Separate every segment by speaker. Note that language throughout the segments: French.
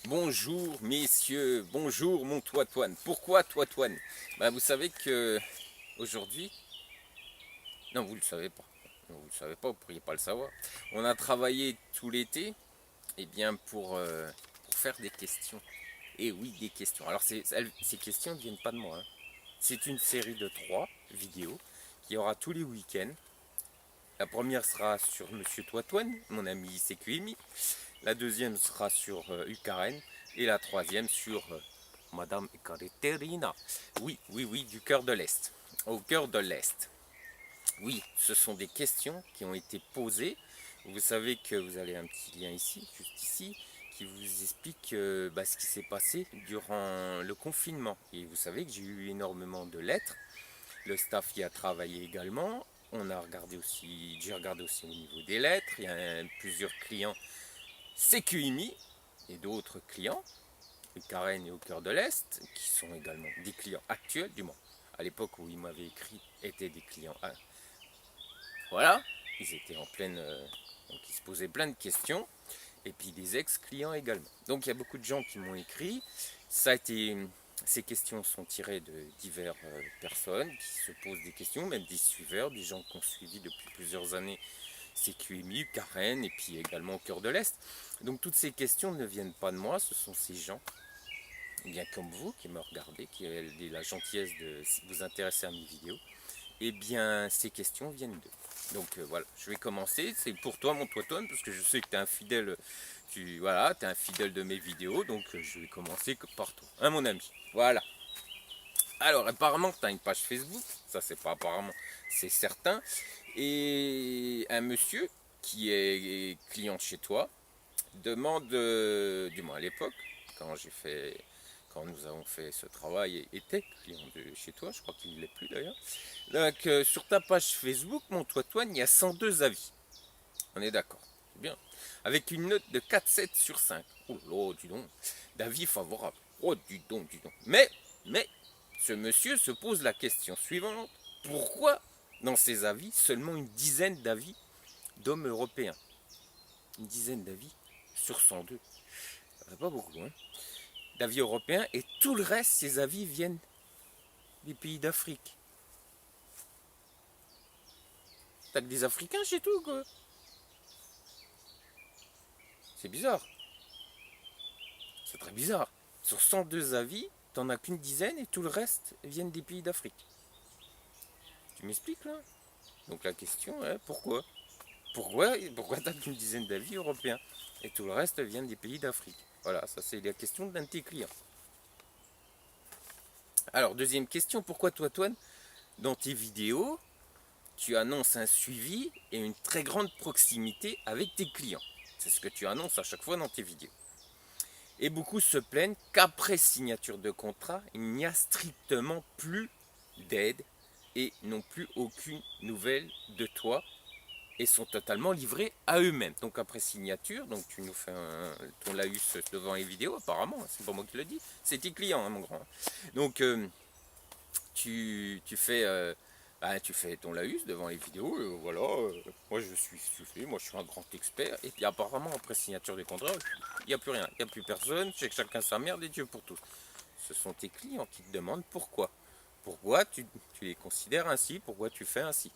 Speaker 1: Bonjour messieurs, bonjour mon Toitoine. Pourquoi Toitoine? Vous savez que aujourd'hui, non vous le savez pas, non, vous le savez pas, vous pourriez pas le savoir. On a travaillé tout l'été, pour faire des questions. Et oui, des questions. Alors ces questions ne viennent pas de moi, hein. C'est une série de 3 vidéos qui aura tous les week-ends. La première sera sur Monsieur Toitoine, mon ami CQMI. La deuxième sera sur Ukaren. Et la troisième sur Madame Ekaterina. Oui, oui, oui, du cœur de l'Est. Au cœur de l'Est. Oui, ce sont des questions qui ont été posées. Vous savez que vous avez un petit lien ici, juste ici, qui vous explique ce qui s'est passé durant le confinement. Et vous savez que j'ai eu énormément de lettres. Le staff y a travaillé également. J'ai regardé aussi au niveau des lettres. Il y a plusieurs clients CQIMI et d'autres clients, le Karen et au cœur de l'Est, qui sont également des clients actuels, du moins à l'époque où ils m'avaient écrit, étaient des clients. Voilà, ils étaient en pleine. Donc ils se posaient plein de questions, et puis des ex-clients également. Donc il y a beaucoup de gens qui m'ont écrit. Ça a été. Ces questions sont tirées de diverses personnes qui se posent des questions, même des suiveurs, des gens qui ont suivi depuis plusieurs années CQMI, Karen et puis également au cœur de l'Est. Donc toutes ces questions ne viennent pas de moi, ce sont ces gens, bien comme vous, qui me regardez, qui avez la gentillesse de vous intéresser à mes vidéos. Eh bien, ces questions viennent d'eux. Donc voilà, je vais commencer. C'est pour toi, mon Toiton, parce que je sais que tu es un fidèle, t'es un fidèle de mes vidéos. Donc je vais commencer par toi, hein, mon ami. Voilà. Alors, apparemment, tu as une page Facebook. Ça, c'est pas apparemment, c'est certain. Et un monsieur qui est client chez toi demande, du moins à l'époque, quand j'ai fait, quand nous avons fait ce travail, était client de chez toi, je crois qu'il ne l'est plus d'ailleurs. Donc sur ta page Facebook, mon Toitoine, il y a 102 avis. On est d'accord, c'est bien. Avec une note de 4,7 sur 5. Oh là, dis donc, d'avis favorable. Oh, dis donc, dis donc. Mais, ce monsieur se pose la question suivante. Pourquoi, dans ses avis, seulement une dizaine d'avis d'hommes européens? Une dizaine d'avis sur 102. Ça fait pas beaucoup, hein. D'avis européens, et tout le reste, ces avis viennent des pays d'Afrique. T'as que des Africains chez toi, quoi. C'est bizarre. C'est très bizarre. Sur 102 avis, t'en as qu'une dizaine et tout le reste viennent des pays d'Afrique. Tu m'expliques là? Donc la question est pourquoi? Pourquoi t'as qu'une dizaine d'avis européens et tout le reste viennent des pays d'Afrique? Voilà, ça c'est la question d'un de tes clients. Alors deuxième question, pourquoi toi, Toine, dans tes vidéos, tu annonces un suivi et une très grande proximité avec tes clients? C'est ce que tu annonces à chaque fois dans tes vidéos. Et beaucoup se plaignent qu'après signature de contrat, il n'y a strictement plus d'aide et n'ont plus aucune nouvelle de toi et sont totalement livrés à eux-mêmes. Donc après signature, donc tu nous fais ton laïus devant les vidéos, apparemment, c'est pas moi qui le dis, c'est tes clients, hein, mon grand. Donc tu fais ton laïus devant les vidéos, voilà, moi je suis suffit, moi je suis un grand expert, et puis apparemment après signature du contrat, il n'y a plus rien, il n'y a plus personne, c'est que chacun sa merde et Dieu pour tous. Ce sont tes clients qui te demandent pourquoi. Pourquoi tu les considères ainsi, pourquoi tu fais ainsi.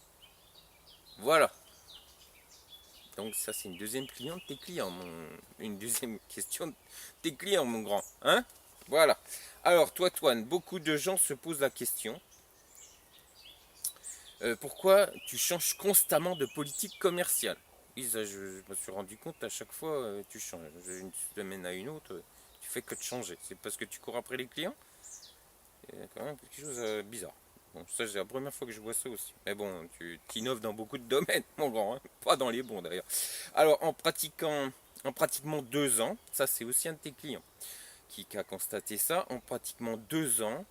Speaker 1: Voilà. Donc ça c'est une deuxième client de tes clients, une deuxième question de tes clients, mon grand. Hein? Voilà. Alors toi, Toine, beaucoup de gens se posent la question. Pourquoi tu changes constamment de politique commerciale? Oui, ça, je me suis rendu compte à chaque fois, tu changes. Une semaine à une autre, tu fais que de changer. C'est parce que tu cours après les clients? Il y a quand même quelque chose de bizarre. Bon, ça, c'est la première fois que je vois ça aussi. Mais bon, tu innoves dans beaucoup de domaines, mon grand, hein. Pas dans les bons d'ailleurs. Alors, en pratiquement 2 ans, ça c'est aussi un de tes clients qui a constaté ça, en pratiquement 2 ans,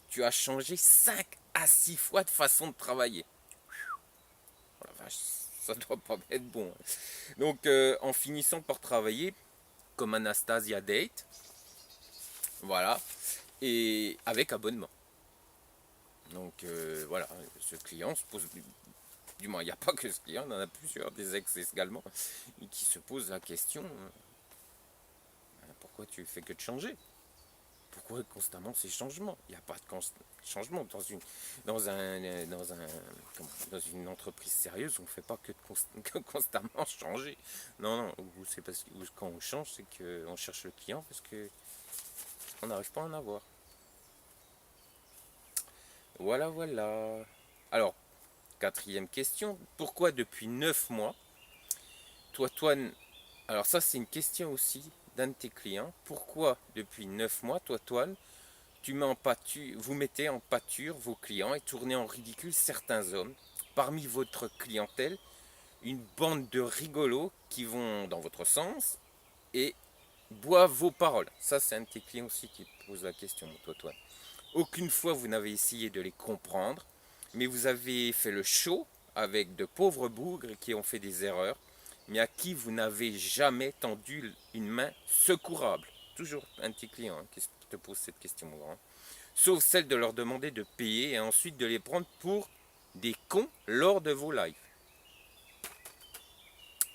Speaker 1: tu as changé 5 à 6 fois de façon de travailler. Oh la vache, ça doit pas être bon, hein. Donc, en finissant par travailler comme Anastasia Date, voilà, et avec abonnement. Donc, voilà, ce client se pose, du moins, il n'y a pas que ce client, il y en a plusieurs, des ex également, qui se posent la question pourquoi tu fais que de changer? Pourquoi constamment ces changements? Il n'y a pas de changement dans une entreprise sérieuse. On ne fait pas que constamment changer. Non, non. C'est parce que quand on change, c'est qu'on cherche le client parce que on n'arrive pas à en avoir. Voilà, voilà. Alors, quatrième question. Pourquoi depuis 9 mois, toi, alors ça c'est une question aussi d'un de tes clients. Pourquoi depuis 9 mois, toi, vous mettez en pâture vos clients et tournez en ridicule certains hommes parmi votre clientèle, une bande de rigolos qui vont dans votre sens et boivent vos paroles. Ça, c'est un de tes clients aussi qui pose la question, toi. Aucune fois vous n'avez essayé de les comprendre, mais vous avez fait le show avec de pauvres bougres qui ont fait des erreurs, mais à qui vous n'avez jamais tendu une main secourable. Toujours un de tes clients qui te pose cette question, mon grand. Sauf celle de leur demander de payer et ensuite de les prendre pour des cons lors de vos lives.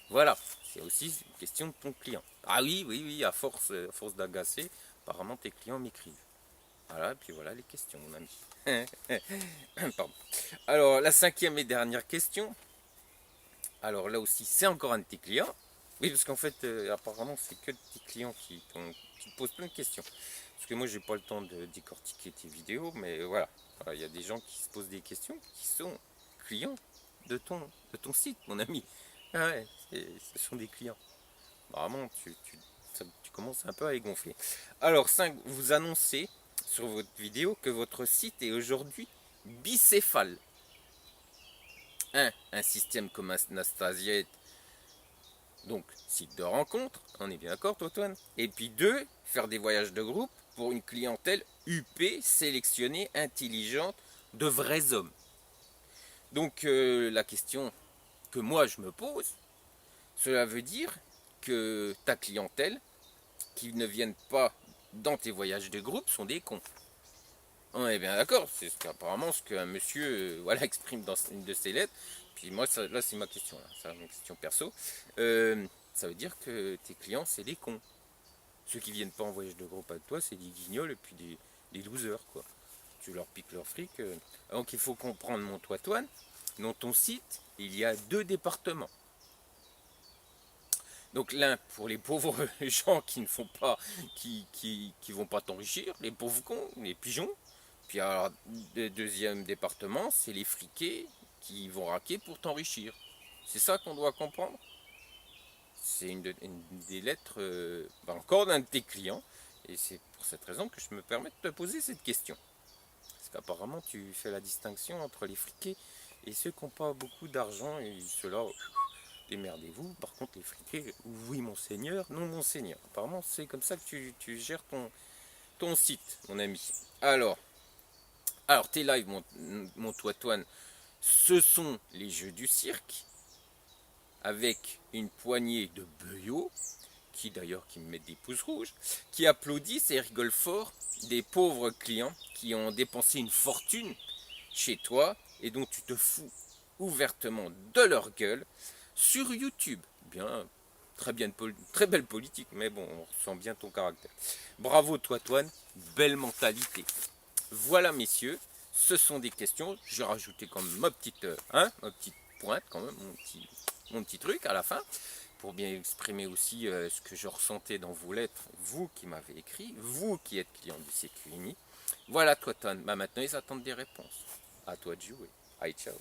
Speaker 1: Voilà, c'est aussi une question de ton client. Ah oui, à force d'agacer, apparemment tes clients m'écrivent. Voilà, et puis voilà les questions, mon ami. Pardon. Alors, la cinquième et dernière question. Alors là aussi, c'est encore un de tes clients. Oui, parce qu'en fait, apparemment, c'est que tes clients qui te posent plein de questions. Parce que moi, j'ai pas le temps de décortiquer tes vidéos, mais voilà. Il y a des gens qui se posent des questions qui sont clients de ton site, mon ami. Ah ouais, ce sont des clients. Vraiment, tu commences un peu à les gonfler. Alors, 5, vous annoncez sur votre vidéo que votre site est aujourd'hui bicéphale. Un système comme Anastasia, donc site de rencontre, on est bien d'accord, Totoine. Et puis 2, faire des voyages de groupe pour une clientèle UP, sélectionnée, intelligente, de vrais hommes. Donc la question que moi je me pose, cela veut dire que ta clientèle, qui ne viennent pas dans tes voyages de groupe, sont des cons. On est bien d'accord, c'est apparemment ce qu'un monsieur exprime dans une de ses lettres. Puis moi, là c'est ma question, c'est ma question perso. Ça veut dire que tes clients, c'est des cons. Ceux qui viennent pas en voyage de groupe avec toi, c'est des guignols et puis des losers, quoi. Tu leur piques leur fric. Donc il faut comprendre, mon Toine, dans ton site, il y a 2 départements. Donc l'un pour les pauvres gens qui ne font pas, qui vont pas t'enrichir, les pauvres cons, les pigeons. Puis alors, le deuxième département, c'est les friqués qui vont raquer pour t'enrichir. C'est ça qu'on doit comprendre. C'est une des lettres encore d'un de tes clients. Et c'est pour cette raison que je me permets de te poser cette question. Parce qu'apparemment, tu fais la distinction entre les friqués et ceux qui n'ont pas beaucoup d'argent. Et ceux-là, démerdez-vous. Par contre, les friqués, oui, monseigneur, non, monseigneur. Apparemment, c'est comme ça que tu gères ton site, mon ami. Alors, tes lives, mon Toitoine, ce sont les jeux du cirque, avec une poignée de beuillots, qui me mettent des pouces rouges, qui applaudissent et rigolent fort des pauvres clients qui ont dépensé une fortune chez toi et dont tu te fous ouvertement de leur gueule sur YouTube. Bien, très belle politique, mais bon, on ressent bien ton caractère. Bravo, Toitoine, belle mentalité. Voilà, messieurs, ce sont des questions. J'ai rajouté quand même ma petite pointe, quand même, mon petit truc à la fin, pour bien exprimer aussi ce que je ressentais dans vos lettres, vous qui m'avez écrit, vous qui êtes client du CQMI. Voilà, toi, Ton. Maintenant, ils attendent des réponses. À toi de jouer. Allez, ciao.